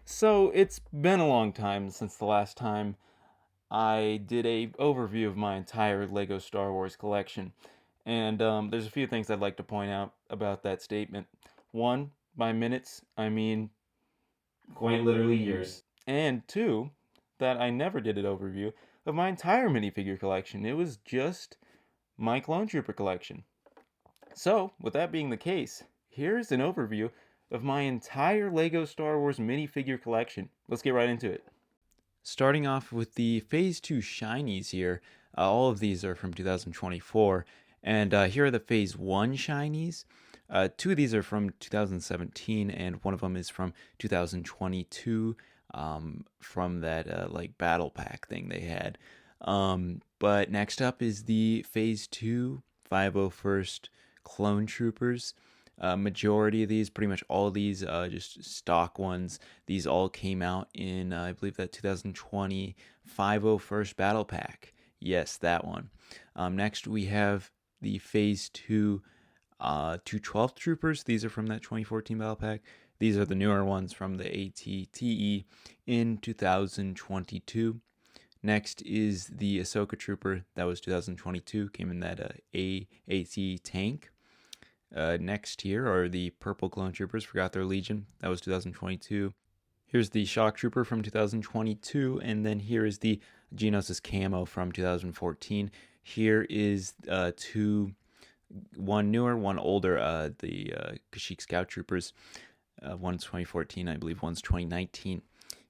So it's been a long time since the last time I did a overview of my entire Lego Star Wars collection, and there's a few things I'd like to point out about that statement. One, by minutes, I mean quite literally years, and two, that I never did an overview of my entire minifigure collection. It was just my Clone Trooper collection. So, with that being the case, here's an overview of my entire Lego Star Wars minifigure collection. Let's get right into it. Starting off with the Phase 2 Shinies here, all of these are from 2024, and here are the Phase 1 Shinies. Two of these are from 2017, and one of them is from 2022, from that like battle pack thing they had. But next up is the Phase 2 501st Clone Troopers. Majority of these, pretty much all of these, just stock ones. These all came out in, I believe, that 2020 501st Battle Pack. Yes, that one. Next, we have the Phase 2 212th Troopers. These are from that 2014 Battle Pack. These are the newer ones from the ATTE in 2022. Next is the Ahsoka Trooper. That was 2022. Came in that AAT tank. Next here are the Purple Clone Troopers. Forgot their Legion. That was 2022. Here's the Shock Trooper from 2022. And then here is the Geonosis Camo from 2014. Here is one newer, one older, the Kashyyyk Scout Troopers. One's 2014, I believe one's 2019.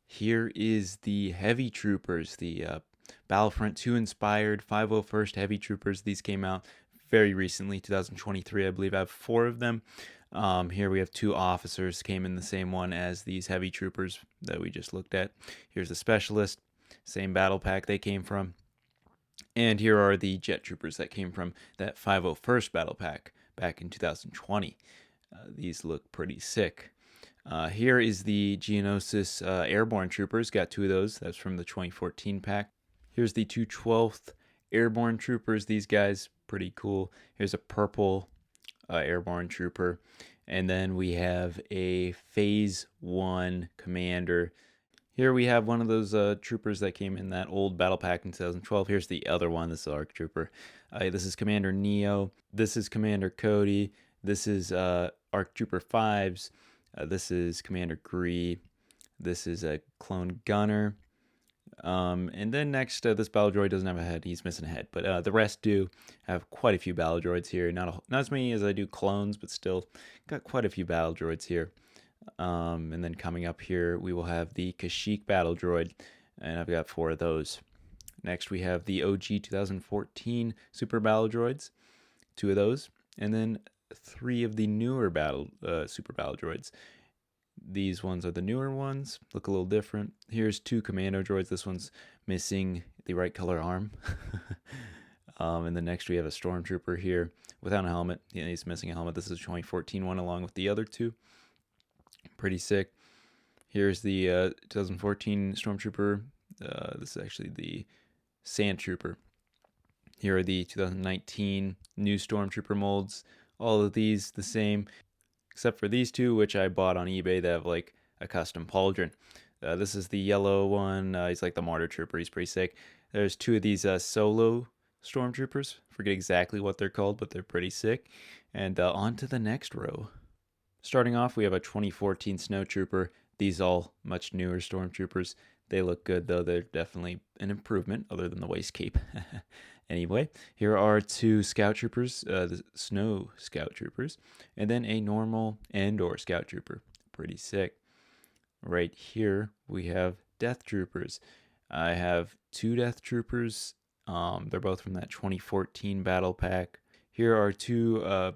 Here is the Heavy Troopers, the Battlefront 2 inspired 501st Heavy Troopers. These came out very recently, 2023, I believe. I have four of them. Here we have two officers, came in the same one as these Heavy Troopers that we just looked at. Here's the Specialist, same battle pack they came from. And here are the Jet Troopers that came from that 501st battle pack back in 2020. These look pretty sick. Here is the Geonosis Airborne Troopers. Got two of those. That's from the 2014 pack. Here's the 212th Airborne Troopers. These guys, pretty cool. Here's a purple Airborne Trooper. And then we have a Phase 1 Commander. Here we have one of those troopers that came in that old battle pack in 2012. Here's the other one. This is ARC Trooper. This is Commander Neo. This is Commander Cody. This is ARC Trooper 5s. This is Commander Gree. This is a Clone Gunner. And then next, this battle droid doesn't have a head. He's missing a head. But the rest do have quite a few battle droids here. Not as many as I do clones, but still got quite a few battle droids here. And then coming up here, we will have the Kashyyyk battle droid. And I've got four of those. Next, we have the OG 2014 Super Battle Droids. Two of those. And then three of the newer Super Battle Droids. These ones are the newer ones, look a little different. Here's two Commando droids. This one's missing the right color arm. And then next we have a Stormtrooper here without a helmet. Yeah, he's missing a helmet. This is a 2014 one along with the other two. Pretty sick. Here's the 2014 Stormtrooper. This is actually the Sand Trooper. Here are the 2019 new Stormtrooper molds. All of these the same, except for these two, which I bought on eBay. They have like a custom pauldron. This is the yellow one. He's like the Martyr Trooper. He's pretty sick. There's two of these solo Stormtroopers. Forget exactly what they're called, but they're pretty sick. And on to the next row. Starting off, we have a 2014 Snow Trooper. These all much newer Stormtroopers. They look good, though. They're definitely an improvement, other than the waist cape. Anyway, here are two Scout Troopers, the Snow Scout Troopers, and then a normal Andor Scout Trooper. Pretty sick. Right here, we have Death Troopers. I have two Death Troopers. They're both from that 2014 Battle Pack. Here are two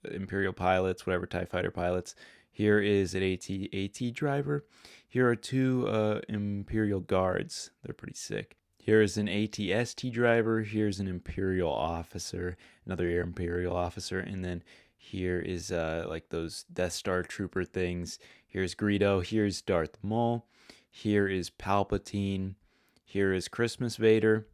Imperial pilots, whatever, TIE Fighter pilots. Here is an AT driver. Here are two Imperial Guards. They're pretty sick. Here is an ATST driver. Here's an Imperial officer, another Imperial officer, and then here is like those Death Star trooper things. Here's Greedo. Here's Darth Maul. Here is Palpatine. Here is Christmas Vader.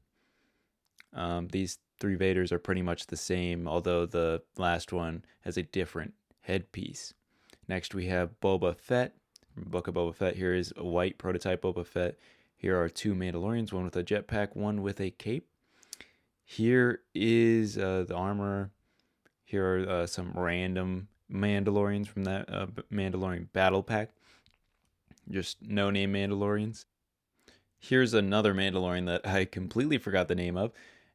These three Vaders are pretty much the same, although the last one has a different headpiece. Next we have Boba Fett, from Book of Boba Fett. Here is a white prototype Boba Fett. Here are 2 Mandalorians, one with a jetpack, one with a cape. Here is the armor. Here are some random Mandalorians from that Mandalorian battle pack. Just no-name Mandalorians. Here's another Mandalorian that I completely forgot the name of.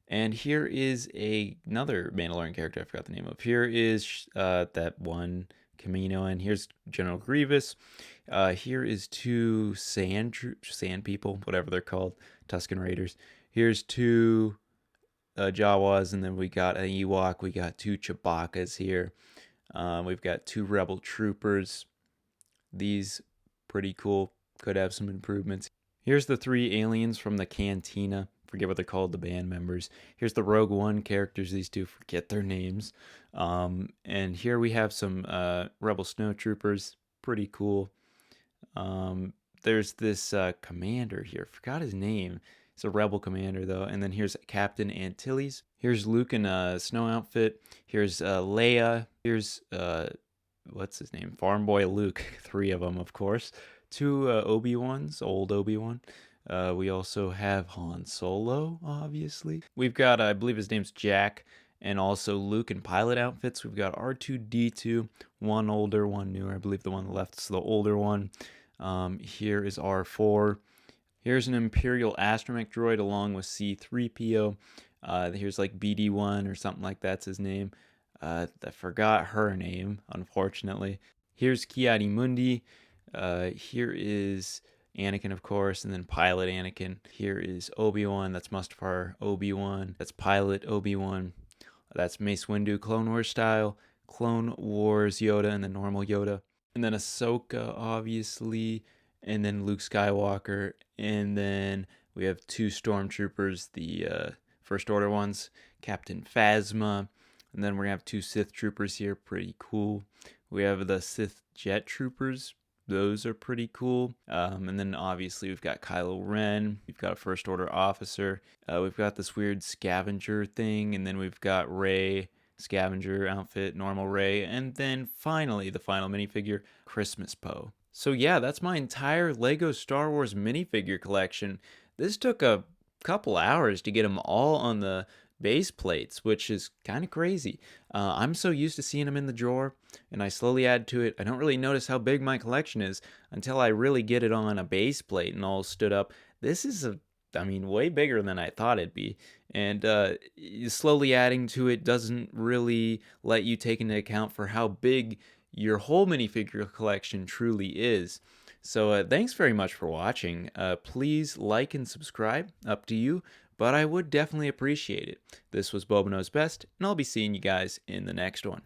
And here is another Mandalorian character I forgot the name of. Here is that one Camino, and here's General Grievous. Here is 2 sand people, whatever they're called, Tusken Raiders. Here's 2 Jawas, and then we got an Ewok. We got 2 Chewbacca's here. We've got 2 Rebel Troopers. These pretty cool. Could have some improvements. Here's the 3 aliens from the Cantina. Forget what they're called, the band members. Here's the Rogue One characters. These 2, forget their names. And here we have some Rebel Snowtroopers. Pretty cool. There's this commander here. Forgot his name. He's a Rebel commander, though. And then here's Captain Antilles. Here's Luke in a snow outfit. Here's Leia. Here's, what's his name? Farm Boy Luke. 3 of them, of course. 2 Obi-Wans, old Obi-Wan. We also have Han Solo, obviously. We've got, I believe his name's Jack, and also Luke in pilot outfits. We've got R2-D2, one older, one newer. I believe the one on the left is the older one. Here is R4. Here's an Imperial astromech droid along with C-3PO. Here's like BD-1 or something like that's his name. I forgot her name, unfortunately. Here's Ki-Adi-Mundi. Here is Anakin, of course, and then pilot Anakin. Here is Obi-Wan. That's Mustafar Obi-Wan. That's pilot Obi-Wan. That's Mace Windu, Clone Wars style. Clone Wars Yoda and then normal Yoda. And then Ahsoka, obviously. And then Luke Skywalker. And then we have 2 Stormtroopers, the First Order ones. Captain Phasma. And then we're going to have 2 Sith Troopers here. Pretty cool. We have the Sith Jet Troopers. Those are pretty cool. And then obviously we've got Kylo Ren. We've got a First Order officer. We've got this weird scavenger thing. And then we've got Rey, scavenger outfit, normal Rey. And then finally, the final minifigure, Christmas Poe. So yeah, that's my entire Lego Star Wars minifigure collection. This took a couple hours to get them all on the base plates, which is kind of crazy. I'm so used to seeing them in the drawer, and I slowly add to it. I don't really notice how big my collection is until I really get it on a base plate and all stood up. This is way bigger than I thought it'd be. And slowly adding to it doesn't really let you take into account for how big your whole minifigure collection truly is. So thanks very much for watching. Please like and subscribe, up to you, but I would definitely appreciate it. This was Boba Knows Best, and I'll be seeing you guys in the next one.